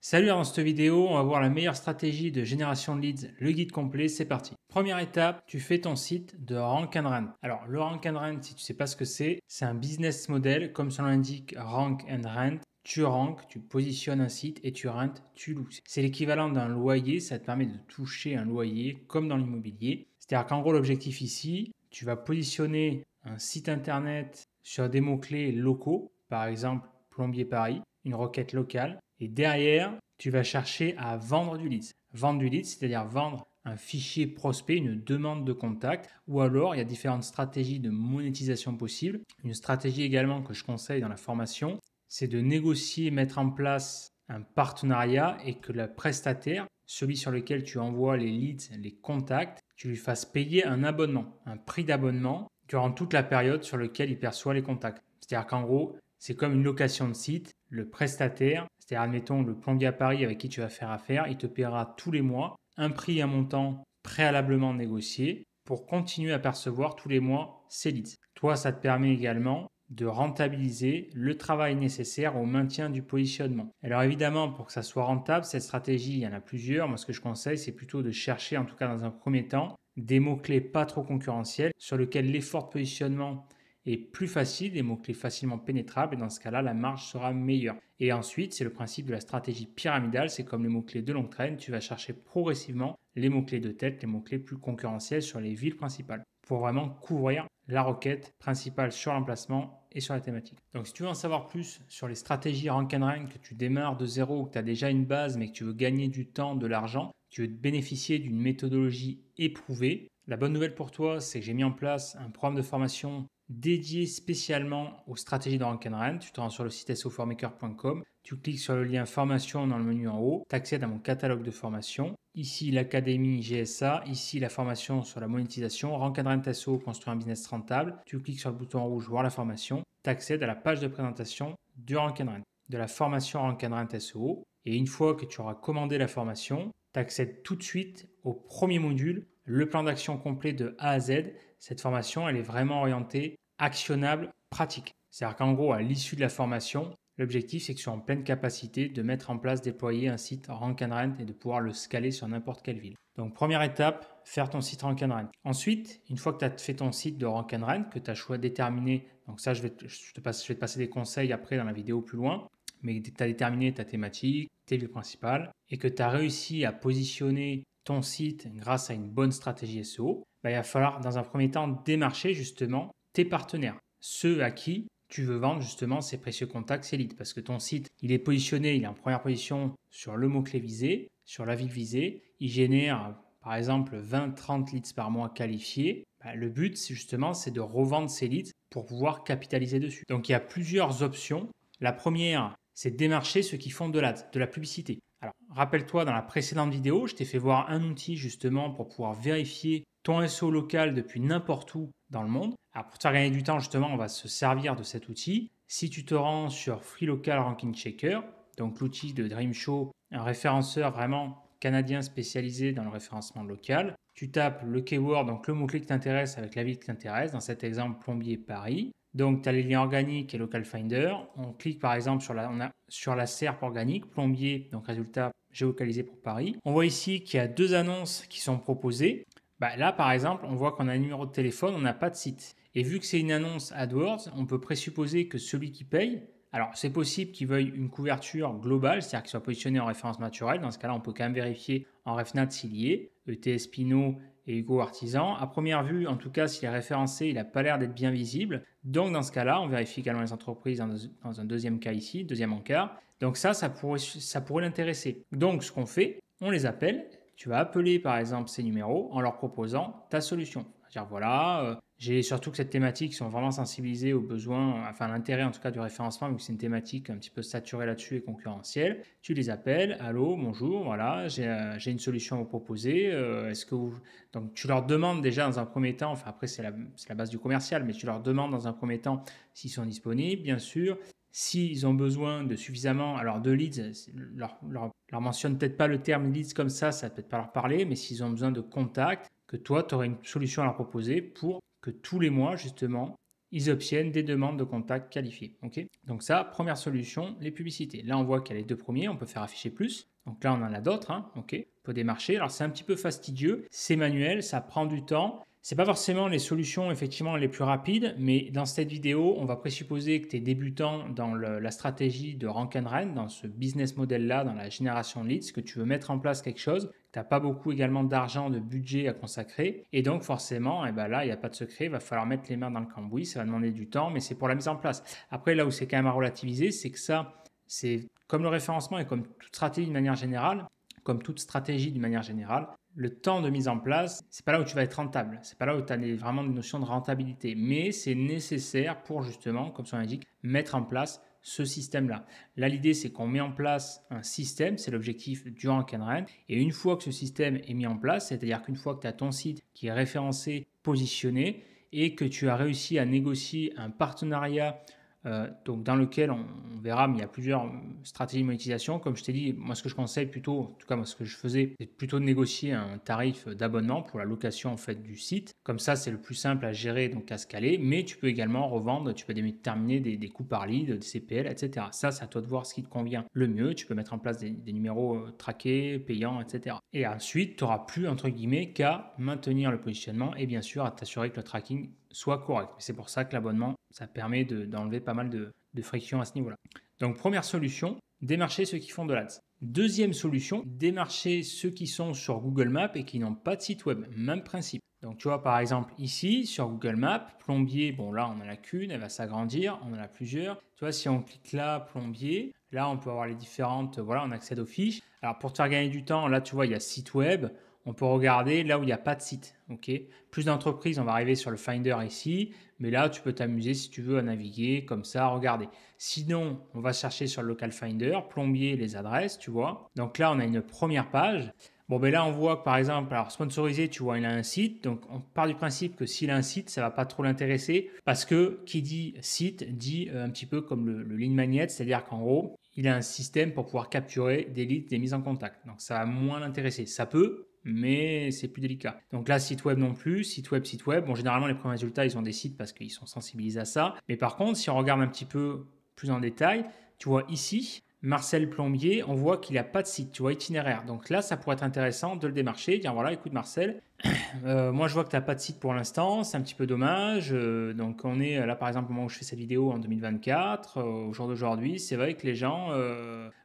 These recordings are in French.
Salut, dans cette vidéo, on va voir la meilleure stratégie de génération de leads, le guide complet, c'est parti. Première étape, tu fais ton site de Rank and Rent. Alors le Rank and Rent, si tu ne sais pas ce que c'est un business model, comme son nom l'indique, Rank and Rent. Tu rank, tu positionnes un site et tu rentes, tu loues. C'est l'équivalent d'un loyer, ça te permet de toucher un loyer comme dans l'immobilier. C'est-à-dire qu'en gros l'objectif ici, tu vas positionner un site internet sur des mots-clés locaux, par exemple plombier Paris, une requête locale. Et derrière, tu vas chercher à vendre du lead. Vendre du lead, c'est-à-dire vendre un fichier prospect, une demande de contact, ou alors il y a différentes stratégies de monétisation possibles. Une stratégie également que je conseille dans la formation, c'est de négocier, mettre en place un partenariat et que le prestataire, celui sur lequel tu envoies les leads, les contacts, tu lui fasses payer un abonnement, un prix d'abonnement durant toute la période sur laquelle il perçoit les contacts. C'est-à-dire qu'en gros, c'est comme une location de site. Le prestataire, c'est-à-dire admettons le plombier à Paris avec qui tu vas faire affaire, il te paiera tous les mois un prix et un montant préalablement négocié pour continuer à percevoir tous les mois ces leads. Toi, ça te permet également de rentabiliser le travail nécessaire au maintien du positionnement. Alors évidemment, pour que ça soit rentable, cette stratégie, il y en a plusieurs. Moi, ce que je conseille, c'est plutôt de chercher, en tout cas dans un premier temps, des mots-clés pas trop concurrentiels sur lesquels l'effort de positionnement est plus facile, des mots-clés facilement pénétrables, et dans ce cas-là, la marge sera meilleure. Et ensuite, c'est le principe de la stratégie pyramidale, c'est comme les mots-clés de longue traîne, tu vas chercher progressivement les mots-clés de tête, les mots-clés plus concurrentiels sur les villes principales, pour vraiment couvrir la requête principale sur l'emplacement et sur la thématique. Donc si tu veux en savoir plus sur les stratégies Rank and Rank, que tu démarres de zéro ou que tu as déjà une base mais que tu veux gagner du temps, de l'argent, tu veux bénéficier d'une méthodologie éprouvée, la bonne nouvelle pour toi, c'est que j'ai mis en place un programme de formation dédié spécialement aux stratégies de Rank and Rent. Tu te rends sur le site soformaker.com, tu cliques sur le lien formation dans le menu en haut, tu accèdes à mon catalogue de formation. Ici, l'académie GSA, ici la formation sur la monétisation, Rank and Rent SEO, construire un business rentable. Tu cliques sur le bouton rouge, voir la formation, tu accèdes à la page de présentation du Rank and Rent, de la formation Rank and Rent SEO. Et une fois que tu auras commandé la formation, tu accèdes tout de suite au premier module, le plan d'action complet de A à Z. Cette formation, elle est vraiment orientée actionnable, pratique. C'est-à-dire qu'en gros, à l'issue de la formation, l'objectif, c'est que tu sois en pleine capacité de mettre en place, déployer un site Rank and Rent et de pouvoir le scaler sur n'importe quelle ville. Donc, première étape, faire ton site Rank and Rent. Ensuite, une fois que tu as fait ton site de Rank and Rent, que tu as choisi déterminé, donc ça, je vais te passer des conseils après dans la vidéo plus loin, mais tu as déterminé ta thématique, tes villes principales, et que tu as réussi à positionner ton site grâce à une bonne stratégie SEO, il va falloir dans un premier temps démarcher justement tes partenaires, ceux à qui tu veux vendre justement ces précieux contacts, ces leads, parce que ton site, il est positionné, il est en première position sur le mot-clé visé, sur la ville visée, il génère par exemple 20-30 leads par mois qualifiés. Le but, justement, c'est de revendre ces leads pour pouvoir capitaliser dessus. Donc il y a plusieurs options. La première, c'est de démarcher ceux qui font de la publicité. Alors, rappelle-toi, dans la précédente vidéo, je t'ai fait voir un outil justement pour pouvoir vérifier ton SEO local depuis n'importe où dans le monde. Alors, pour te faire gagner du temps, justement, on va se servir de cet outil. Si tu te rends sur Free Local Ranking Checker, donc l'outil de Dreamshow, un référenceur vraiment canadien spécialisé dans le référencement local, tu tapes le keyword, donc le mot-clé qui t'intéresse avec la ville qui t'intéresse, dans cet exemple plombier Paris. Donc, tu as les liens organiques et Local Finder. On clique par exemple sur la SERP organique, plombier, donc résultat géolocalisé pour Paris. On voit ici qu'il y a deux annonces qui sont proposées. Là, par exemple, on voit qu'on a un numéro de téléphone, on n'a pas de site. Et vu que c'est une annonce AdWords, on peut présupposer que celui qui paye, alors c'est possible qu'il veuille une couverture globale, c'est-à-dire qu'il soit positionné en référence naturelle. Dans ce cas-là, on peut quand même vérifier en RefNat s'il y est, ETS Pinot et Hugo Artisan. À première vue, en tout cas, s'il est référencé, il n'a pas l'air d'être bien visible. Donc, dans ce cas-là, on vérifie également les entreprises dans un deuxième cas ici, deuxième encart. Donc ça pourrait l'intéresser. Donc, ce qu'on fait, on les appelle. Tu vas appeler, par exemple, ces numéros en leur proposant ta solution. C'est-à-dire, voilà, j'ai surtout que cette thématique, ils sont vraiment sensibilisés aux besoins, enfin à l'intérêt en tout cas du référencement, vu que c'est une thématique un petit peu saturée là-dessus et concurrentielle. Tu les appelles, allô, bonjour, voilà, j'ai une solution à vous proposer. Est-ce que vous... Donc tu leur demandes déjà dans un premier temps, enfin après c'est la base du commercial, mais tu leur demandes dans un premier temps s'ils sont disponibles, bien sûr. S'ils ont besoin de suffisamment, alors de leads, leur mentionne peut-être pas le terme leads comme ça va peut-être pas leur parler, mais s'ils ont besoin de contacts, que toi, tu aurais une solution à leur proposer pour que tous les mois, justement, ils obtiennent des demandes de contact qualifiées. Okay, donc ça, première solution, les publicités. Là, on voit qu'il y a les deux premiers, on peut faire afficher plus. Donc là, on en a d'autres, hein, ok, on peut démarcher. Alors c'est un petit peu fastidieux, c'est manuel, ça prend du temps. C'est pas forcément les solutions effectivement les plus rapides, mais dans cette vidéo, on va présupposer que tu es débutant dans la stratégie de Rank and Run, dans ce business model-là, dans la génération de leads, que tu veux mettre en place quelque chose. Tu n'as pas beaucoup également d'argent, de budget à consacrer. Et donc forcément, eh ben là, il n'y a pas de secret, il va falloir mettre les mains dans le cambouis, ça va demander du temps, mais c'est pour la mise en place. Après, là où c'est quand même à relativiser, c'est que ça, c'est comme le référencement et comme toute stratégie d'une manière générale, le temps de mise en place, c'est pas là où tu vas être rentable. C'est pas là où tu as vraiment des notions de rentabilité. Mais c'est nécessaire pour justement, comme son indique, mettre en place ce système-là. Là, l'idée, c'est qu'on met en place un système, c'est l'objectif du Rank and Run. Et une fois que ce système est mis en place, c'est-à-dire qu'une fois que tu as ton site qui est référencé, positionné, et que tu as réussi à négocier un partenariat donc dans lequel on verra, mais il y a plusieurs stratégies de monétisation. Comme je t'ai dit, moi ce que je conseille plutôt, en tout cas moi ce que je faisais, c'est plutôt de négocier un tarif d'abonnement pour la location en fait du site. Comme ça, c'est le plus simple à gérer, donc à scaler. Mais tu peux également revendre, tu peux déterminer des coûts par lead, des CPL, etc. Ça, c'est à toi de voir ce qui te convient le mieux. Tu peux mettre en place des numéros traqués, payants, etc. Et ensuite, tu n'auras plus entre guillemets qu'à maintenir le positionnement et bien sûr à t'assurer que le tracking soit correct. C'est pour ça que l'abonnement, ça permet d'enlever pas mal de friction à ce niveau-là. Donc première solution, démarcher ceux qui font de l'ADS. Deuxième solution, démarcher ceux qui sont sur Google Maps et qui n'ont pas de site web. Même principe. Donc tu vois par exemple ici sur Google Maps, plombier, bon là on en a qu'une, elle va s'agrandir, on en a plusieurs. Tu vois si on clique là, plombier, là on peut avoir les différentes, voilà on accède aux fiches. Alors pour te faire gagner du temps, là tu vois il y a site web. On peut regarder là où il n'y a pas de site. Okay, plus d'entreprises, on va arriver sur le Finder ici, mais là, tu peux t'amuser si tu veux à naviguer comme ça, à regarder. Sinon, on va chercher sur le Local Finder, plombier, les adresses, tu vois. Donc là, on a une première page. Bon, ben là, on voit que par exemple, alors sponsorisé, tu vois, il a un site. Donc, on part du principe que s'il a un site, ça ne va pas trop l'intéresser parce que qui dit site dit un petit peu comme le lead magnet, c'est-à-dire qu'en gros, il a un système pour pouvoir capturer des leads, des mises en contact. Donc, ça va moins l'intéresser. Ça peut, mais c'est plus délicat. Donc là, site web non plus, site web. Bon, généralement, les premiers résultats, ils ont des sites parce qu'ils sont sensibilisés à ça. Mais par contre, si on regarde un petit peu plus en détail, tu vois ici, Marcel Plombier, on voit qu'il n'a pas de site, tu vois, itinéraire. Donc là, ça pourrait être intéressant de le démarcher, dire voilà, écoute Marcel, moi je vois que tu n'as pas de site pour l'instant, c'est un petit peu dommage. Donc on est là par exemple au moment où je fais cette vidéo en 2024, au jour d'aujourd'hui, c'est vrai que les gens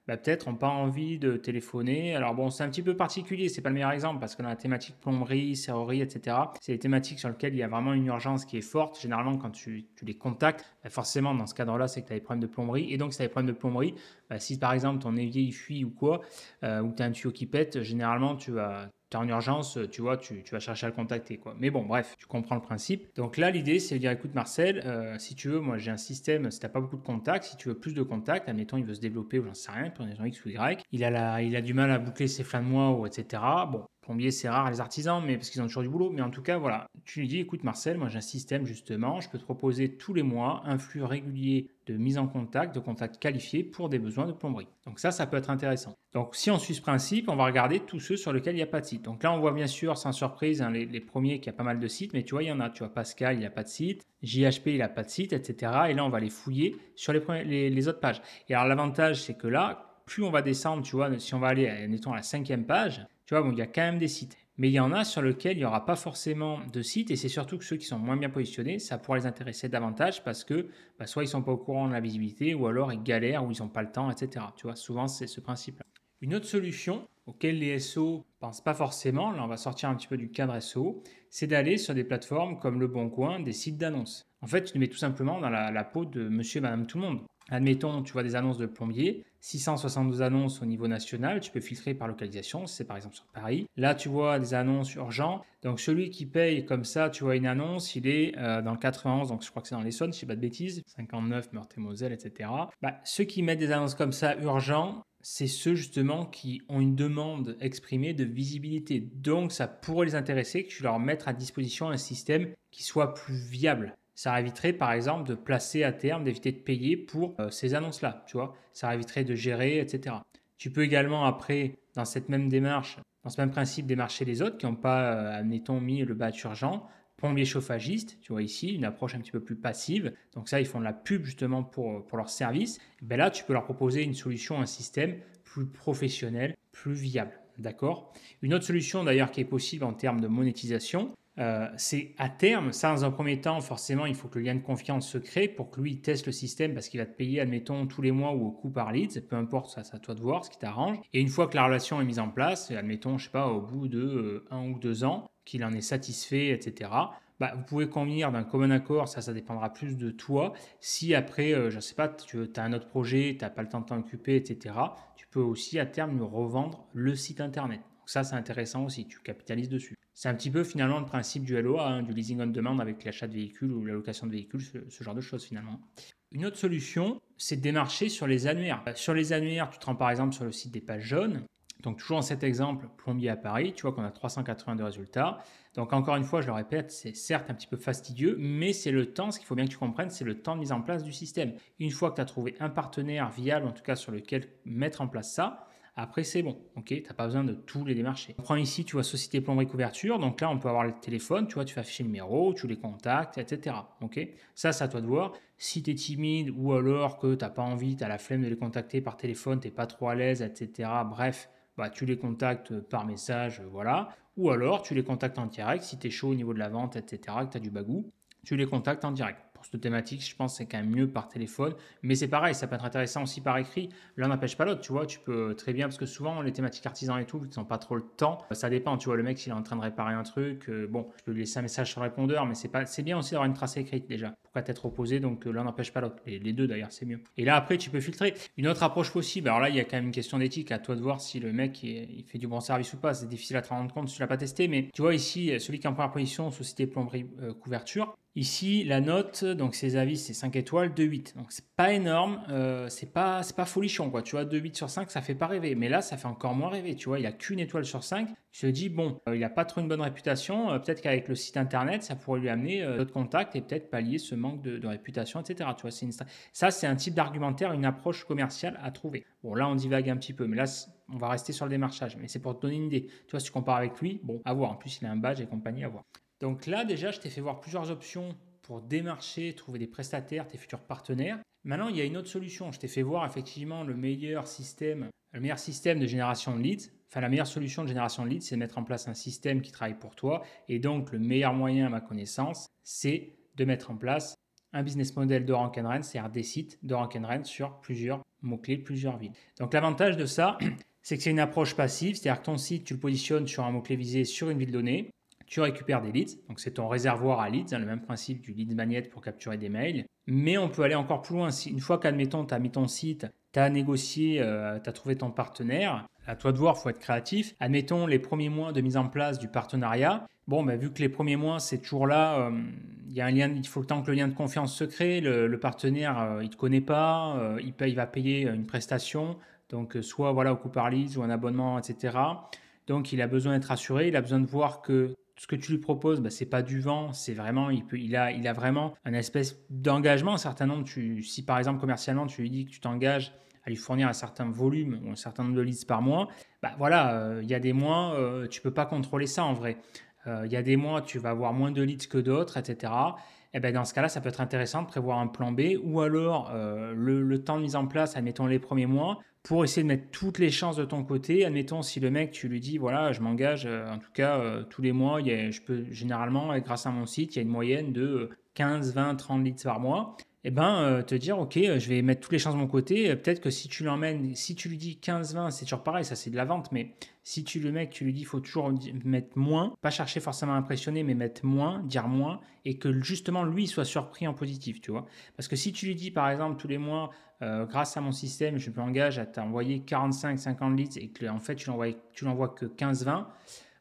peut-être n'ont pas envie de téléphoner. Alors bon, c'est un petit peu particulier, c'est pas le meilleur exemple parce que dans la thématique plomberie, serrurerie, etc., c'est des thématiques sur lesquelles il y a vraiment une urgence qui est forte. Généralement quand tu les contactes, forcément dans ce cadre-là, c'est que tu as des problèmes de plomberie. Et donc si tu as des problèmes de plomberie, si par exemple ton évier il fuit ou quoi, ou tu as un tuyau qui pète, généralement tu as en urgence, tu vois, tu vas chercher à le contacter, quoi. Mais bon, bref, tu comprends le principe. Donc là, l'idée, c'est de dire, écoute Marcel, si tu veux, moi j'ai un système, si tu n'as pas beaucoup de contacts, si tu veux plus de contacts, admettons, il veut se développer ou j'en sais rien, pour une raison X ou Y, il a du mal à boucler ses fins de mois, ou etc. Bon, plombier, c'est rare les artisans, mais parce qu'ils ont toujours du boulot. Mais en tout cas, voilà, tu lui dis, écoute Marcel, moi j'ai un système justement, je peux te proposer tous les mois un flux régulier de mise en contact, de contacts qualifiés pour des besoins de plomberie. Donc ça peut être intéressant. Donc si on suit ce principe, on va regarder tous ceux sur lesquels il n'y a pas de site. Donc là, on voit bien sûr, sans surprise, les premiers qui a pas mal de sites, mais tu vois, il y en a. Tu vois, Pascal, il n'a pas de site, JHP, il n'a pas de site, etc. Et là, on va les fouiller sur les autres pages. Et alors l'avantage, c'est que là, plus on va descendre, tu vois, si on va aller, admettons, à la 5e page, tu vois, bon, il y a quand même des sites. Mais il y en a sur lesquels il n'y aura pas forcément de site et c'est surtout que ceux qui sont moins bien positionnés, ça pourrait les intéresser davantage parce que soit ils ne sont pas au courant de la visibilité ou alors ils galèrent ou ils n'ont pas le temps, etc. Tu vois, souvent c'est ce principe-là. Une autre solution auquel les SEO ne pensent pas forcément, là on va sortir un petit peu du cadre SEO, c'est d'aller sur des plateformes comme Le Bon Coin, des sites d'annonces. En fait, tu te mets tout simplement dans la peau de monsieur et madame tout le monde. Admettons, tu vois des annonces de plombier, 672 annonces au niveau national, tu peux filtrer par localisation, c'est par exemple sur Paris. Là, tu vois des annonces urgentes. Donc, celui qui paye comme ça, tu vois une annonce, il est dans le 91, donc je crois que c'est dans l'Essonne, si je ne dis pas de bêtises, 59, Meurthe-et-Moselle, etc. Ceux qui mettent des annonces comme ça urgents, c'est ceux justement qui ont une demande exprimée de visibilité. Donc, ça pourrait les intéresser que tu leur mettes à disposition un système qui soit plus viable. Ça éviterait par exemple de placer à terme, d'éviter de payer pour ces annonces-là, tu vois. Ça éviterait de gérer, etc. Tu peux également après, dans cette même démarche, dans ce même principe, démarcher les autres qui n'ont pas, admettons, mis le badge urgent plombier chauffagiste, tu vois ici, une approche un petit peu plus passive. Donc ça, ils font de la pub justement pour leur service. Ben là, tu peux leur proposer une solution, un système plus professionnel, plus viable. D'accord? Une autre solution d'ailleurs qui est possible en termes de monétisation, c'est à terme, ça dans un premier temps, forcément, il faut que le lien de confiance se crée pour que lui il teste le système parce qu'il va te payer, admettons, tous les mois ou au coup par leads, peu importe, ça c'est à toi de voir ce qui t'arrange. Et une fois que la relation est mise en place, admettons, je sais pas, au bout de 1 ou 2 ans, qu'il en est satisfait, etc. Bah, vous pouvez convenir d'un commun accord, ça dépendra plus de toi. Si après, je ne sais pas, tu as un autre projet, tu n'as pas le temps de t'en occuper, etc., tu peux aussi à terme lui revendre le site internet. Donc ça, c'est intéressant aussi, tu capitalises dessus. C'est un petit peu finalement le principe du LOA, hein, du leasing on demand avec l'achat de véhicules ou la location de véhicules, ce genre de choses finalement. Une autre solution, c'est de démarcher sur les annuaires. Sur les annuaires, tu te rends par exemple sur le site des pages jaunes. Donc toujours dans cet exemple, plombier à Paris, tu vois qu'on a 382 résultats. Donc encore une fois, je le répète, c'est certes un petit peu fastidieux, mais c'est le temps, ce qu'il faut bien que tu comprennes, c'est le temps de mise en place du système. Une fois que tu as trouvé un partenaire viable, en tout cas sur lequel mettre en place ça, après c'est bon, ok, tu n'as pas besoin de tous les démarcher. On prend ici, tu vois, Société Plomberie Couverture, donc là on peut avoir le téléphone, tu vois, tu fais afficher le numéro, tu les contacts, etc. Ok, ça c'est à toi de voir. Si tu es timide ou alors que tu n'as pas envie, tu as la flemme de les contacter par téléphone, tu n'es pas trop à l'aise, etc. Bref, bah, tu les contactes par message, voilà. Ou alors, tu les contactes en direct. Si tu es chaud au niveau de la vente, etc., que tu as du bagou, tu les contactes en direct. Pour cette thématique, je pense que c'est quand même mieux par téléphone. Mais c'est pareil, ça peut être intéressant aussi par écrit. L'un n'empêche pas l'autre, tu vois. Tu peux très bien, parce que souvent, les thématiques artisans et tout, ils n'ont pas trop le temps. Ça dépend, tu vois. Le mec, s'il est en train de réparer un truc, bon, je peux lui laisser un message sur le répondeur, mais c'est bien aussi d'avoir une trace écrite déjà. Pourquoi t'être opposé, donc l'un n'empêche pas l'autre. Les deux d'ailleurs, c'est mieux. Et là, après, tu peux filtrer. Une autre approche possible, alors là, il y a quand même une question d'éthique. À toi de voir si le mec, il fait du bon service ou pas. C'est difficile à te rendre compte si tu l'as pas testé, mais tu vois ici, celui qui est en première position, Société Plomberie Couverture. Ici, la note, donc ses avis, c'est 5 étoiles, 2,8. Donc c'est pas énorme, c'est pas folichon, quoi. Tu vois, 2,8 sur 5, ça fait pas rêver. Mais là, ça fait encore moins rêver. Tu vois, il y a qu'une étoile sur 5. Tu te dis, bon, il a pas trop une bonne réputation. Peut-être qu'avec le site internet, ça pourrait lui amener d'autres contacts et peut-être pallier ce manque de réputation, etc. Tu vois, ça, c'est un type d'argumentaire, une approche commerciale à trouver. Bon, là, on divague un petit peu, mais là, on va rester sur le démarchage. Mais c'est pour te donner une idée. Tu vois, si tu compares avec lui, bon, à voir. En plus, il a un badge et compagnie, à voir. Donc là, déjà, je t'ai fait voir plusieurs options pour démarcher, trouver des prestataires, tes futurs partenaires. Maintenant, il y a une autre solution. Je t'ai fait voir effectivement le meilleur système de génération de leads. Enfin, la meilleure solution de génération de leads, c'est de mettre en place un système qui travaille pour toi. Et donc, le meilleur moyen, à ma connaissance, c'est de mettre en place un business model de Rank & Run, c'est-à-dire des sites de Rank & Run sur plusieurs mots-clés, plusieurs villes. Donc, l'avantage de ça, c'est que c'est une approche passive, c'est-à-dire que ton site, tu le positionnes sur un mot-clé visé sur une ville donnée. Tu récupères des leads, donc c'est ton réservoir à leads, le même principe du lead magnet pour capturer des mails. Mais on peut aller encore plus loin. Une fois qu'admettons, tu as mis ton site, tu as négocié, tu as trouvé ton partenaire, à toi de voir, il faut être créatif. Admettons les premiers mois de mise en place du partenariat. Bon, vu que les premiers mois, c'est toujours là, il y a un lien, il faut le temps que le lien de confiance se crée. Le partenaire, il ne te connaît pas, il va payer une prestation, donc soit voilà, au coup par leads ou un abonnement, etc. Donc il a besoin d'être assuré, il a besoin de voir que ce que tu lui proposes, c'est pas du vent, c'est vraiment, il a vraiment un espèce d'engagement. Un certain nombre, si par exemple commercialement tu lui dis que tu t'engages à lui fournir un certain volume ou un certain nombre de leads par mois, voilà, il y a des mois, tu peux pas contrôler ça en vrai. Il y a des mois, tu vas avoir moins de leads que d'autres, etc. Et dans ce cas-là, ça peut être intéressant de prévoir un plan B ou alors le temps de mise en place, admettons les premiers mois, pour essayer de mettre toutes les chances de ton côté. Admettons, si le mec, tu lui dis, voilà, je m'engage, en tout cas, tous les mois, je peux généralement, grâce à mon site, il y a une moyenne de 15, 20, 30 leads par mois. Te dire, ok, je vais mettre toutes les chances de mon côté. Peut-être que si tu l'emmènes, si tu lui dis 15, 20, c'est toujours pareil, ça c'est de la vente, mais si tu lui dis, il faut toujours mettre moins, pas chercher forcément à impressionner, mais mettre moins, dire moins, et que justement lui soit surpris en positif, tu vois. Parce que si tu lui dis, par exemple, tous les mois, grâce à mon système, je m'engage à t'envoyer 45, 50 leads et que en fait tu l'envoies que 15, 20.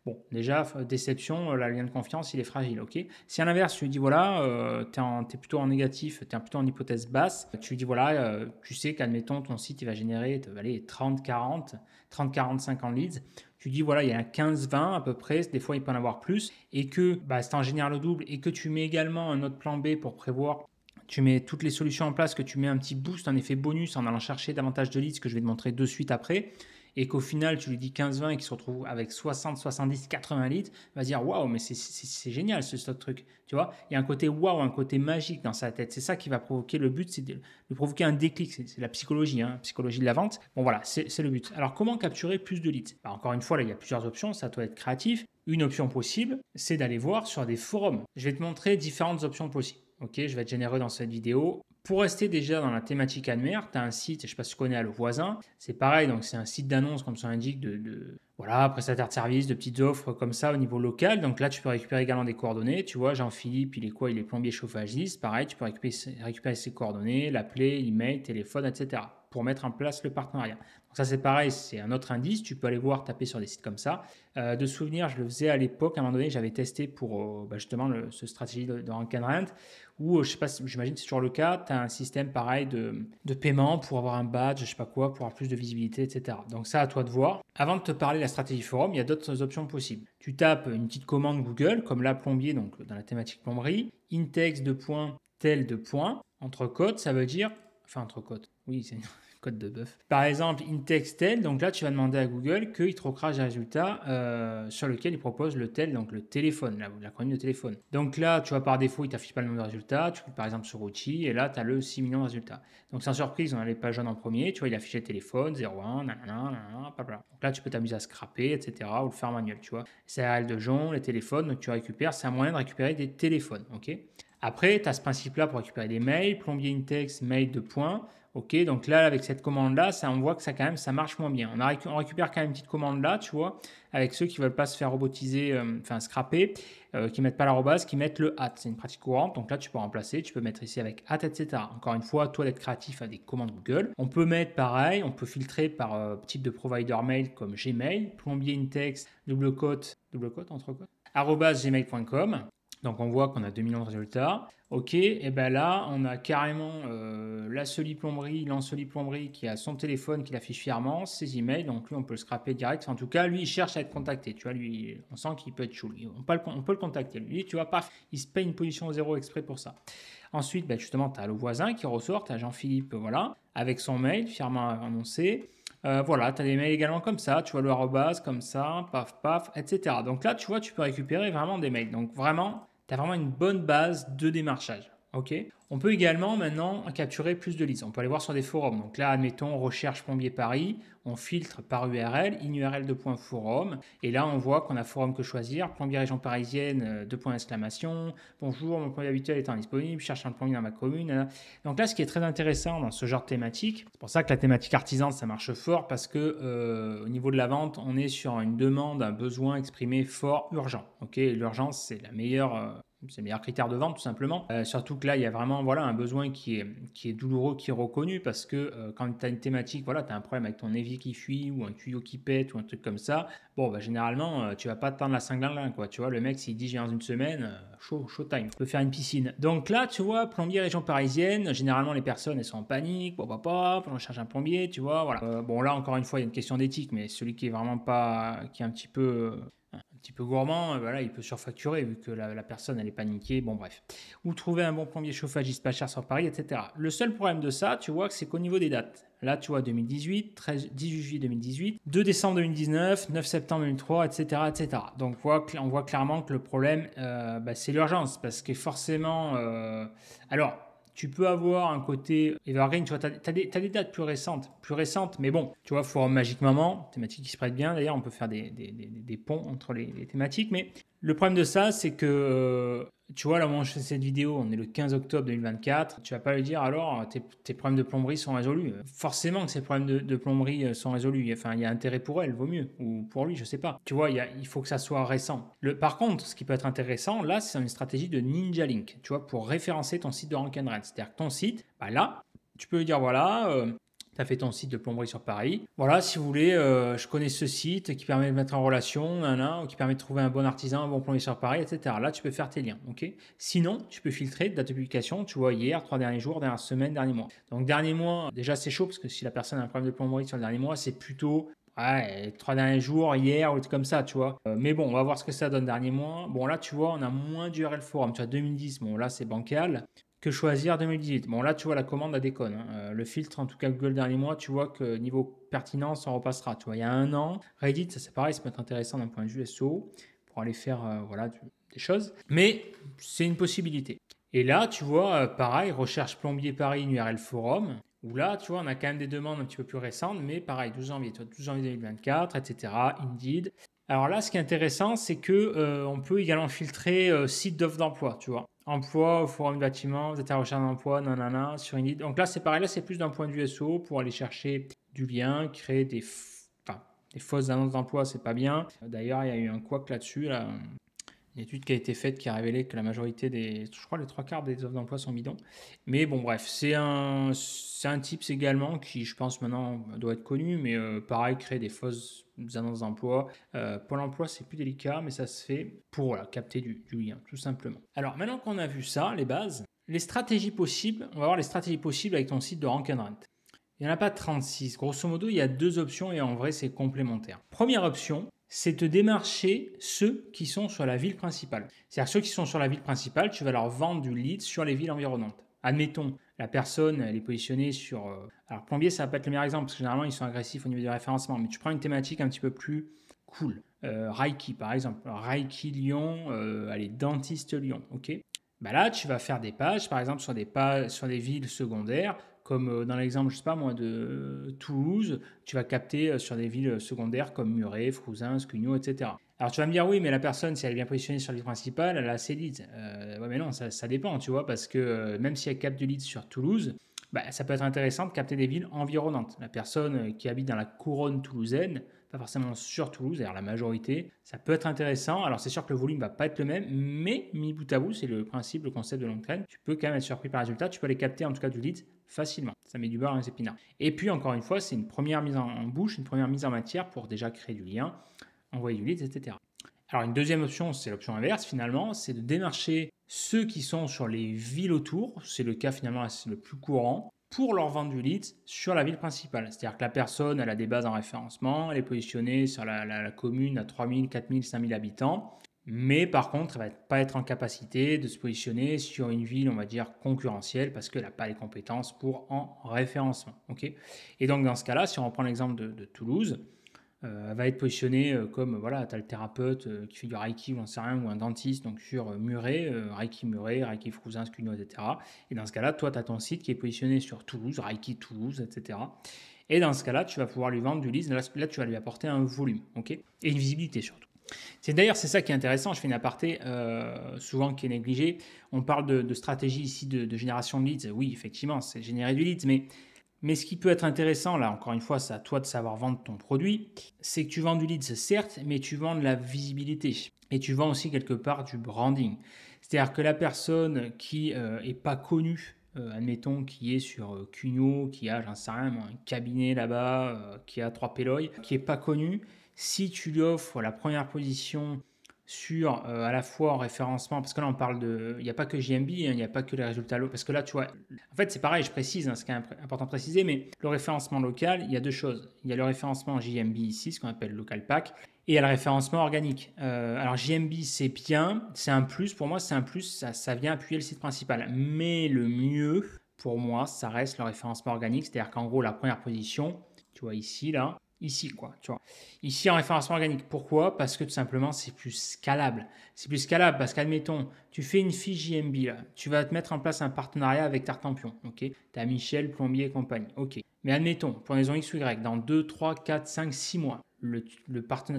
Bon, déjà, déception, le lien de confiance, il est fragile, ok. Si à l'inverse, tu lui dis, voilà, tu es plutôt en négatif, tu es plutôt en hypothèse basse, tu lui dis, voilà, tu sais qu'admettons, ton site, il va générer 30, 40, 50 leads. Tu dis, voilà, il y a un 15, 20 à peu près, des fois, il peut en avoir plus, et que c'est en général le double, et que tu mets également un autre plan B pour prévoir. Tu mets toutes les solutions en place, que tu mets un petit boost, un effet bonus en allant chercher davantage de leads que je vais te montrer de suite après. et qu'au final, tu lui dis 15-20 et qu'il se retrouve avec 60, 70, 80 litres, il va se dire waouh, mais c'est génial ce truc. Tu vois, il y a un côté waouh, un côté magique dans sa tête. C'est ça qui va provoquer le but, c'est de provoquer un déclic. C'est la psychologie, hein, psychologie de la vente. Bon, voilà, c'est le but. Alors, comment capturer plus de leads? Bah, encore une fois, là, il y a plusieurs options. Ça doit être créatif. Une option possible, c'est d'aller voir sur des forums. Je vais te montrer différentes options possibles. Ok, je vais être généreux dans cette vidéo. Pour rester déjà dans la thématique annuaire, tu as un site, je ne sais pas si tu connais, Le Voisin. C'est pareil, donc c'est un site d'annonce, comme ça l'indique, voilà, prestataire de services, de petites offres comme ça au niveau local. Donc là, tu peux récupérer également des coordonnées. Tu vois, Jean-Philippe, il est quoi? Il est plombier chauffagiste. Pareil, tu peux récupérer ses coordonnées, l'appeler, email, téléphone, etc. pour mettre en place le partenariat. Donc ça, c'est pareil, c'est un autre indice. Tu peux aller voir, taper sur des sites comme ça. De souvenir, je le faisais à l'époque. À un moment donné, j'avais testé pour justement ce stratégie de Rank and Rent où, je sais pas, j'imagine que c'est toujours le cas, tu as un système pareil de paiement pour avoir un badge, je sais pas quoi, pour avoir plus de visibilité, etc. Donc ça, à toi de voir. Avant de te parler de la stratégie forum, il y a d'autres options possibles. Tu tapes une petite commande Google, comme là, plombier, donc dans la thématique plomberie, intex de points, tel de points, entre cotes, ça veut dire, enfin entre cotes, oui, c'est code de bœuf. Par exemple, intex tel, donc là tu vas demander à Google qu'il te recrache des résultats sur lequel il propose le tel, donc le téléphone, l'acronyme de téléphone. Donc là, tu vois, par défaut, il ne t'affiche pas le nombre de résultats. Tu cliques par exemple sur outil et là, tu as le 6 millions de résultats. Donc sans surprise, on a les pages jaunes en premier. Tu vois, il affiche le téléphone, 01, nanana, papala. Donc là, tu peux t'amuser à scraper, etc. ou le faire manuel, tu vois. CRL de Jon, les téléphones, donc tu récupères, c'est un moyen de récupérer des téléphones, ok. Après, tu as ce principe-là pour récupérer des mails, plombier intex, mail de points. Ok, donc là, avec cette commande-là, on voit que ça quand même, ça marche moins bien. On récupère quand même une petite commande là, tu vois, avec ceux qui ne veulent pas se faire robotiser, enfin scraper, qui ne mettent pas l'arrobase, qui mettent le at. C'est une pratique courante, donc là, tu peux remplacer, tu peux mettre ici avec at, etc. Encore une fois, toi d'être créatif à des commandes Google. On peut mettre pareil, on peut filtrer par type de provider mail comme Gmail, plombier intex, double cote, entre cotes, @gmail.com. Donc on voit qu'on a 2 millions de résultats. Ok, et bien là, on a carrément l'Anseli Plomberie qui a son téléphone qui l'affiche fièrement, ses emails. Donc lui, on peut le scraper direct. En tout cas, lui, il cherche à être contacté. Tu vois, lui, on sent qu'il peut être chaud. On peut le contacter. Lui, tu vois, paf, il se paye une position 0 exprès pour ça. Ensuite, ben justement, tu as Le Voisin qui ressort, tu as Jean-Philippe, voilà, avec son mail fièrement annoncé. Voilà, tu as des mails également comme ça, tu vois le arrobase comme ça, paf, paf, etc. Donc là, tu vois, tu peux récupérer vraiment des mails. Donc vraiment, tu as vraiment une bonne base de démarchage. Ok. On peut également maintenant capturer plus de leads. On peut aller voir sur des forums. Donc là, admettons, recherche plombier Paris. On filtre par URL, in-URL de forum. Et là, on voit qu'on a forum que choisir. Plombier région parisienne, deux points d'exclamation. Bonjour, mon plombier habituel est indisponible. Cherche un plombier dans ma commune. Donc là, ce qui est très intéressant dans ce genre de thématique, c'est pour ça que la thématique artisan, ça marche fort parce que au niveau de la vente, on est sur une demande, un besoin exprimé fort, urgent. Ok, l'urgence, c'est le meilleur critère de vente tout simplement. Surtout que là, il y a vraiment un besoin qui est douloureux, qui est reconnu parce que quand tu as une thématique, tu as un problème avec ton évier qui fuit ou un tuyau qui pète ou un truc comme ça, bon, généralement, tu vas pas te tendre la cinglingue, quoi. Tu vois, le mec, s'il dit je viens dans une semaine, show time, tu peux faire une piscine. Donc là, tu vois, plombier région parisienne, généralement les personnes, elles sont en panique, on cherche un plombier, tu vois, voilà. Bon, là, encore une fois, il y a une question d'éthique, mais celui qui est vraiment pas, qui est un petit peu gourmand, voilà, il peut surfacturer vu que la personne elle est paniquée, bon bref. Ou trouver un bon plombier chauffagiste pas cher sur Paris, etc. Le seul problème de ça, tu vois, c'est qu'au niveau des dates, là tu vois 2018, 18 juillet 2018, 2 décembre 2019, 9 septembre 2003, etc. etc. Donc on voit clairement que le problème, c'est l'urgence, parce que forcément, alors tu peux avoir un côté evergreen, tu vois, tu as des dates plus récentes, mais bon, tu vois, forum Magique Maman, thématique qui se prête bien, d'ailleurs, on peut faire des ponts entre les thématiques, mais le problème de ça, c'est que, tu vois, là, où je fais cette vidéo, on est le 15 octobre 2024, tu vas pas lui dire, alors, tes problèmes de plomberie sont résolus. Forcément que ces problèmes de plomberie sont résolus, enfin, il y a intérêt pour elle, vaut mieux, ou pour lui, je sais pas. Tu vois, il faut que ça soit récent. Par contre, ce qui peut être intéressant, là, c'est une stratégie de Ninja Link, tu vois, pour référencer ton site de Rank and Rent. C'est-à-dire que ton site, là, tu peux lui dire, voilà, tu as fait ton site de plomberie sur Paris. Voilà, si vous voulez, je connais ce site qui permet de mettre en relation, ou qui permet de trouver un bon artisan, un bon plombier sur Paris, etc. Là, tu peux faire tes liens. Ok. Sinon, tu peux filtrer date de publication, tu vois, hier, 3 derniers jours, dernière semaine, dernier mois. Donc, dernier mois, déjà, c'est chaud parce que si la personne a un problème de plomberie sur le dernier mois, c'est plutôt 3 derniers jours, hier, ou comme ça, tu vois. Mais bon, on va voir ce que ça donne dernier mois. Bon, là, tu vois, on a moins d'URL forum. Tu as 2010, bon, là, c'est bancal. que choisir 2018. Bon, là, tu vois, la commande, elle déconne. Le filtre, en tout cas, Google dernier mois, tu vois que niveau pertinence, on repassera. Tu vois, il y a un an, Reddit, ça c'est pareil, ça peut être intéressant d'un point de vue SEO pour aller faire des choses. Mais c'est une possibilité. Et là, tu vois, pareil, recherche plombier Paris, une URL forum, où là, tu vois, on a quand même des demandes un petit peu plus récentes, mais pareil, 12 janvier, tu vois, 12 janvier 2024, etc., Indeed. Alors là, ce qui est intéressant, c'est que on peut également filtrer site d'offres d'emploi, tu vois. Emploi, au forum de bâtiment, vous êtes à la recherche d'emploi, nanana, sur Indeed. Donc là, c'est pareil, là, c'est plus d'un point de vue SEO pour aller chercher du lien, créer des fausses annonces d'emploi, c'est pas bien. D'ailleurs, il y a eu un couac là-dessus, là, une étude qui a été faite qui a révélé que la majorité je crois les trois quarts des offres d'emploi sont bidons. Mais bon, bref, c'est un tips également qui, je pense, maintenant doit être connu, mais pareil, créer des fausses annonces d'emploi. Pour l'emploi, c'est plus délicat, mais ça se fait pour voilà, capter du lien, tout simplement. Alors, maintenant qu'on a vu ça, les bases, les stratégies possibles, on va voir les stratégies possibles avec ton site de Rank and Rent. Il n'y en a pas 36. Grosso modo, il y a deux options et en vrai, c'est complémentaire. Première option, c'est de démarcher ceux qui sont sur la ville principale. C'est-à-dire ceux qui sont sur la ville principale, tu vas leur vendre du lead sur les villes environnantes. Admettons, la personne, elle est positionnée sur... alors, plombier, ça va pas être le meilleur exemple, parce que généralement, ils sont agressifs au niveau du référencement, mais tu prends une thématique un petit peu plus cool. Reiki, par exemple. Reiki Lyon, allez, dentiste Lyon, ok. Bah là, tu vas faire des pages, par exemple, sur des villes secondaires, comme dans l'exemple, je sais pas moi, de Toulouse, tu vas capter sur des villes secondaires comme Muret, Frouzins, Cugnot, etc. Alors tu vas me dire, oui, mais la personne, si elle est bien positionnée sur la ville principale, elle a ses leads. Ouais, mais non, ça dépend, tu vois, parce que même si elle capte du lead sur Toulouse, bah, ça peut être intéressant de capter des villes environnantes. La personne qui habite dans la couronne toulousaine, pas forcément sur Toulouse, d'ailleurs la majorité, ça peut être intéressant. Alors c'est sûr que le volume va pas être le même, mais mis bout à bout, c'est le principe, le concept de long train. Tu peux quand même être surpris par le résultat, tu peux aller capter en tout cas du lead facilement. Ça met du beurre dans les épinards. Et puis encore une fois, c'est une première mise en bouche, une première mise en matière pour déjà créer du lien, envoyer du lead, etc. Alors une deuxième option, c'est l'option inverse finalement, c'est de démarcher ceux qui sont sur les villes autour, c'est le cas finalement c'est le plus courant, pour leur vendre du lead sur la ville principale. C'est-à-dire que la personne, elle a des bases en référencement, elle est positionnée sur la commune à 3000, 4000, 5000 habitants, mais par contre, elle ne va pas être en capacité de se positionner sur une ville, on va dire, concurrentielle, parce qu'elle n'a pas les compétences pour en référencement. Okay, et donc dans ce cas-là, si on reprend l'exemple de Toulouse, elle va être positionnée comme, voilà, tu as le thérapeute qui fait du Reiki ou j'en sais rien, ou un dentiste, donc sur Muret, Reiki Frouzins, Cugnot, etc. Et dans ce cas-là, toi, tu as ton site qui est positionné sur Toulouse, Reiki Toulouse, etc. Et dans ce cas-là, tu vas pouvoir lui vendre du lead. Là, tu vas lui apporter un volume, ok, et une visibilité surtout. D'ailleurs, c'est ça qui est intéressant. Je fais une aparté souvent qui est négligée. On parle de stratégie ici de génération de leads. Oui, effectivement, c'est générer du leads, mais ce qui peut être intéressant, là, encore une fois, c'est à toi de savoir vendre ton produit, c'est que tu vends du lead, certes, mais tu vends de la visibilité. Et tu vends aussi quelque part du branding. C'est-à-dire que la personne qui n'est pas connue, admettons, qui est sur Cugnot, qui a, j'en sais rien, un cabinet là-bas, qui a 3 péloïs, qui n'est pas connu, si tu lui offres la première position sur à la fois en référencement, parce que là on parle de, il n'y a pas que JMB, hein, il n'y a pas que les résultats locaux, parce que là tu vois, en fait c'est pareil, je précise, hein, c'est quand même important de préciser, mais le référencement local, il y a deux choses. Il y a le référencement JMB ici, ce qu'on appelle local pack, et il y a le référencement organique. Alors JMB c'est bien, c'est un plus, pour moi c'est un plus, ça vient appuyer le site principal, mais le mieux pour moi ça reste le référencement organique, c'est-à-dire qu'en gros la première position, tu vois ici là, ici quoi, tu vois. Ici en référencement organique, pourquoi? Parce que tout simplement c'est plus scalable. C'est plus scalable parce qu'admettons, tu fais une fiche JMB là, tu vas te mettre en place un partenariat avec Tartampion, ok? Tu as Michel, Plombier et compagnie, ok. Mais admettons, pour une raison X ou Y, dans 2, 3, 4, 5, 6 mois,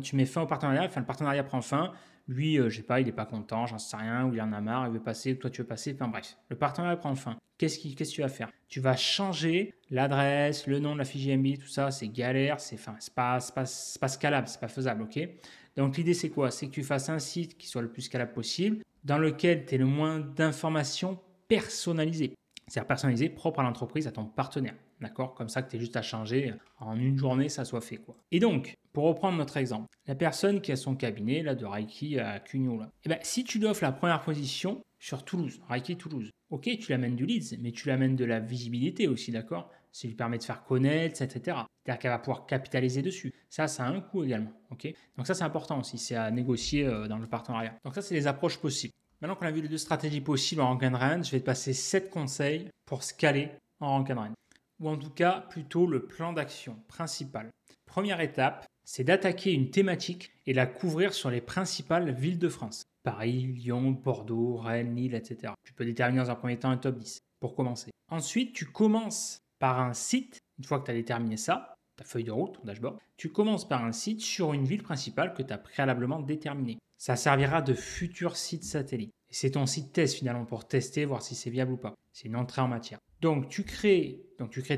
tu mets fin au partenariat, enfin le partenariat prend fin, lui, je sais pas, il n'est pas content, j'en sais rien, ou il en a marre, il veut passer, ou toi tu veux passer, enfin bref, le partenariat prend fin. Qu'est-ce que tu vas faire? Tu vas changer l'adresse, le nom de la fiche JMB, tout ça, c'est galère, c'est pas scalable, c'est pas faisable, ok? Donc l'idée c'est quoi? C'est que tu fasses un site qui soit le plus scalable possible, dans lequel tu aies le moins d'informations personnalisées. C'est-à-dire personnalisé, propre à l'entreprise, à ton partenaire. D'accord? Comme ça que tu es juste à changer, en une journée, ça soit fait, quoi. Et donc, pour reprendre notre exemple, la personne qui a son cabinet là, de Reiki à Cugnot, là, eh ben, si tu lui offres la première position sur Toulouse, Reiki Toulouse, ok, tu l'amènes du leads, mais tu l'amènes de la visibilité aussi, d'accord? Ça lui permet de faire connaître, etc. C'est-à-dire qu'elle va pouvoir capitaliser dessus. Ça a un coût également, ok? Donc ça, c'est important aussi, c'est à négocier dans le partenariat. Donc ça, c'est les approches possibles. Maintenant qu'on a vu les deux stratégies possibles en Rank and Run, je vais te passer 7 conseils pour scaler en Rank and Run. Ou en tout cas, plutôt le plan d'action principal. Première étape, c'est d'attaquer une thématique et la couvrir sur les principales villes de France. Paris, Lyon, Bordeaux, Rennes, Lille, etc. Tu peux déterminer dans un premier temps un top 10 pour commencer. Ensuite, tu commences par un site, une fois que tu as déterminé ça, ta feuille de route, ton dashboard, tu commences par un site sur une ville principale que tu as préalablement déterminée. Ça servira de futur site satellite. Et c'est ton site test finalement pour tester, voir si c'est viable ou pas. C'est une entrée en matière. Donc tu crées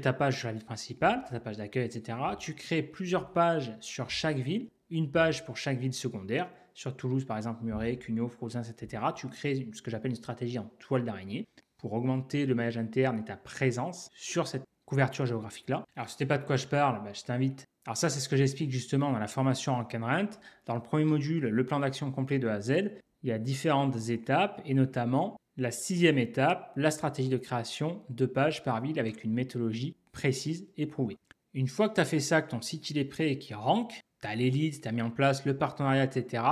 ta page sur la ville principale, ta page d'accueil, etc. Tu crées plusieurs pages sur chaque ville, une page pour chaque ville secondaire. Sur Toulouse, par exemple, Muret, Cugnaux, Frouzins, etc. Tu crées ce que j'appelle une stratégie en toile d'araignée pour augmenter le maillage interne et ta présence sur cette couverture géographique-là. Alors, si tu ne sais pas de quoi je parle, je t'invite. Alors ça, c'est ce que j'explique justement dans la formation Rank and Run. Dans le premier module, le plan d'action complet de A à Z, il y a différentes étapes et notamment la 6e étape, la stratégie de création de pages par ville avec une méthodologie précise et prouvée. Une fois que tu as fait ça, que ton site il est prêt et qu'il rank, tu as les leads, tu as mis en place le partenariat, etc.,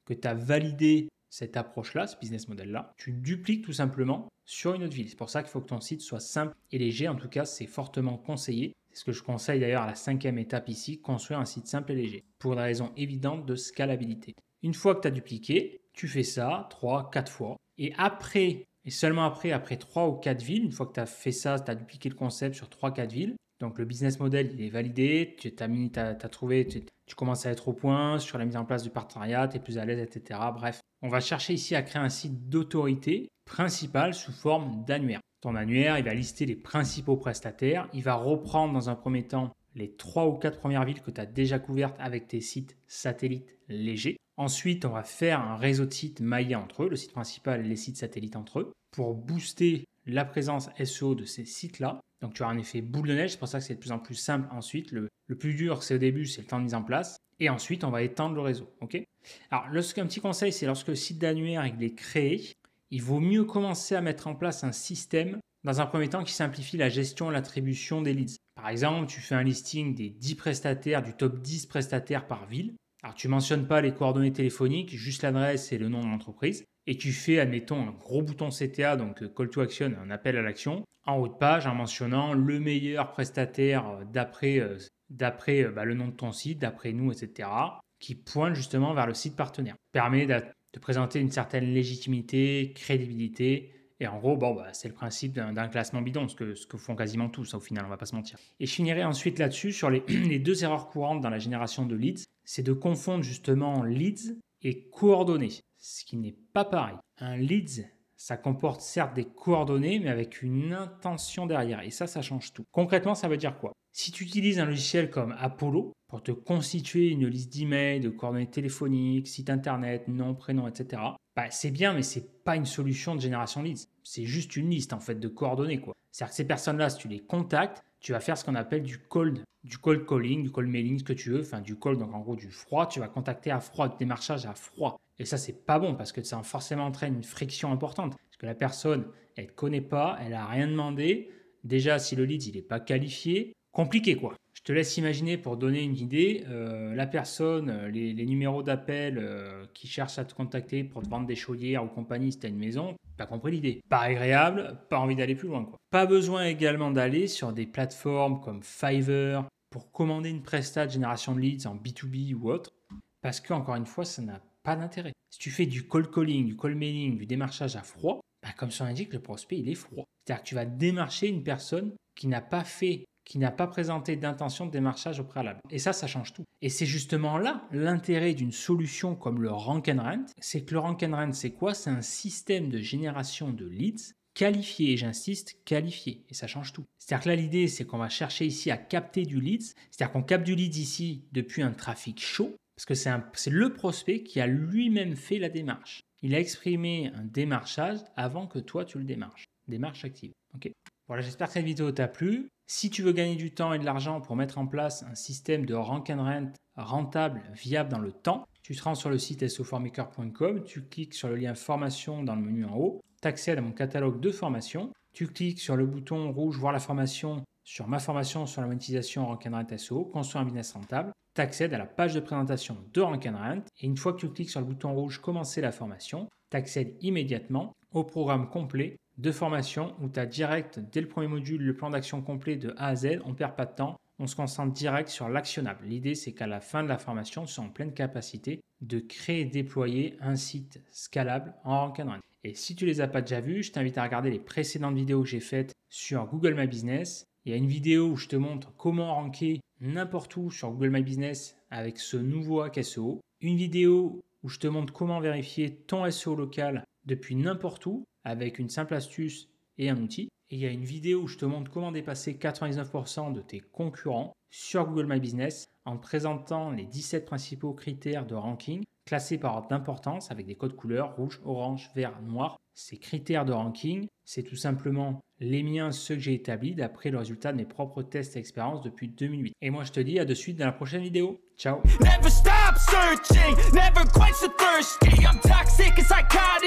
que tu as validé cette approche-là, ce business model-là, tu dupliques tout simplement sur une autre ville. C'est pour ça qu'il faut que ton site soit simple et léger. En tout cas, c'est fortement conseillé. C'est ce que je conseille d'ailleurs à la 5e étape ici, construire un site simple et léger, pour une raison évidente de scalabilité. Une fois que tu as dupliqué, tu fais ça 3, 4 fois. Et après, et seulement après 3 ou 4 villes, une fois que tu as fait ça, tu as dupliqué le concept sur 3-4 villes, donc le business model il est validé, tu as trouvé, tu commences à être au point sur la mise en place du partenariat, tu es plus à l'aise, etc. Bref, on va chercher ici à créer un site d'autorité principal sous forme d'annuaire. Ton annuaire, il va lister les principaux prestataires, il va reprendre dans un premier temps les 3 ou 4 premières villes que tu as déjà couvertes avec tes sites satellites légers. Ensuite, on va faire un réseau de sites maillés entre eux, le site principal et les sites satellites entre eux, pour booster la présence SEO de ces sites-là. Donc, tu auras un effet boule de neige, c'est pour ça que c'est de plus en plus simple ensuite. Le plus dur, c'est au début, c'est le temps de mise en place. Et ensuite, on va étendre le réseau. Okay, alors, un petit conseil, c'est lorsque le site d'annuaire il est créé, il vaut mieux commencer à mettre en place un système dans un premier temps qui simplifie la gestion et l'attribution des leads. Par exemple, tu fais un listing des 10 prestataires, du top 10 prestataires par ville. Alors, tu ne mentionnes pas les coordonnées téléphoniques, juste l'adresse et le nom de l'entreprise. Et tu fais, admettons, un gros bouton CTA, donc Call to Action, un appel à l'action, en haut de page en mentionnant le meilleur prestataire d'après le nom de ton site, d'après nous, etc., qui pointe justement vers le site partenaire. Permet de présenter une certaine légitimité, crédibilité. Et en gros, c'est le principe d'un classement bidon, ce que font quasiment tous au final, on ne va pas se mentir. Et je finirai ensuite là-dessus sur les deux erreurs courantes dans la génération de leads. C'est de confondre justement leads et coordonnées, ce qui n'est pas pareil. Un leads, ça comporte certes des coordonnées, mais avec une intention derrière. Et ça change tout. Concrètement, ça veut dire quoi? Si tu utilises un logiciel comme Apollo pour te constituer une liste d'emails, de coordonnées téléphoniques, site internet, nom, prénom, etc., c'est bien, mais c'est pas une solution de génération de leads. C'est juste une liste en fait de coordonnées, quoi. C'est-à-dire que ces personnes-là, si tu les contactes, tu vas faire ce qu'on appelle du cold calling, du cold mailing, ce que tu veux, enfin du cold, donc en gros du froid. Tu vas contacter à froid, du démarchage à froid. Et ça, c'est pas bon parce que ça forcément entraîne une friction importante. Parce que la personne, elle ne te connaît pas, elle n'a rien demandé. Déjà, si le lead, il n'est pas qualifié, compliqué quoi. Je te laisse imaginer pour donner une idée, la personne, les numéros d'appel qui cherchent à te contacter pour te vendre des chaudières ou compagnie si tu as une maison, tu as compris l'idée. Pas agréable, pas envie d'aller plus loin, quoi. Pas besoin également d'aller sur des plateformes comme Fiverr pour commander une prestat de génération de leads en B2B ou autre, parce que encore une fois, ça n'a pas d'intérêt. Si tu fais du cold calling, du cold mailing, du démarchage à froid, comme son indique, le prospect, il est froid. C'est-à-dire que tu vas démarcher une personne qui n'a pas présenté d'intention de démarchage au préalable. Et ça change tout. Et c'est justement là l'intérêt d'une solution comme le Rank and Rent. C'est que le Rank and Rent, c'est quoi? C'est un système de génération de leads qualifiés, et j'insiste, qualifiés. Et ça change tout. C'est-à-dire que là, l'idée, c'est qu'on va chercher ici à capter du leads. C'est-à-dire qu'on capte du leads ici depuis un trafic chaud, parce que c'est le prospect qui a lui-même fait la démarche. Il a exprimé un démarchage avant que toi, tu le démarches. Démarche active. Okay. Voilà, j'espère que cette vidéo t'a plu. Si tu veux gagner du temps et de l'argent pour mettre en place un système de Rank and Rent rentable, viable dans le temps, tu te rends sur le site soformaker.com, tu cliques sur le lien formation dans le menu en haut, tu accèdes à mon catalogue de formation, tu cliques sur le bouton rouge voir la formation sur ma formation sur la monétisation Rank and Rent SEO, construire un business rentable, tu accèdes à la page de présentation de Rank and Rent et une fois que tu cliques sur le bouton rouge commencer la formation, tu accèdes immédiatement au programme complet de formation où tu as direct, dès le premier module, le plan d'action complet de A à Z. On ne perd pas de temps, on se concentre direct sur l'actionnable. L'idée, c'est qu'à la fin de la formation, tu sois en pleine capacité de créer et déployer un site scalable en Rank and Run. Et si tu ne les as pas déjà vus, je t'invite à regarder les précédentes vidéos que j'ai faites sur Google My Business. Il y a une vidéo où je te montre comment ranker n'importe où sur Google My Business avec ce nouveau hack SEO. Une vidéo où je te montre comment vérifier ton SEO local depuis n'importe où avec une simple astuce et un outil. Et il y a une vidéo où je te montre comment dépasser 99% de tes concurrents sur Google My Business en te présentant les 17 principaux critères de ranking classés par ordre d'importance avec des codes couleurs rouge, orange, vert, noir. Ces critères de ranking, c'est tout simplement les miens, ceux que j'ai établis d'après le résultat de mes propres tests et expériences depuis 2008. Et moi, je te dis à de suite dans la prochaine vidéo. Ciao! Never stop searching, never quench the thirsty. I'm toxic and psychotic.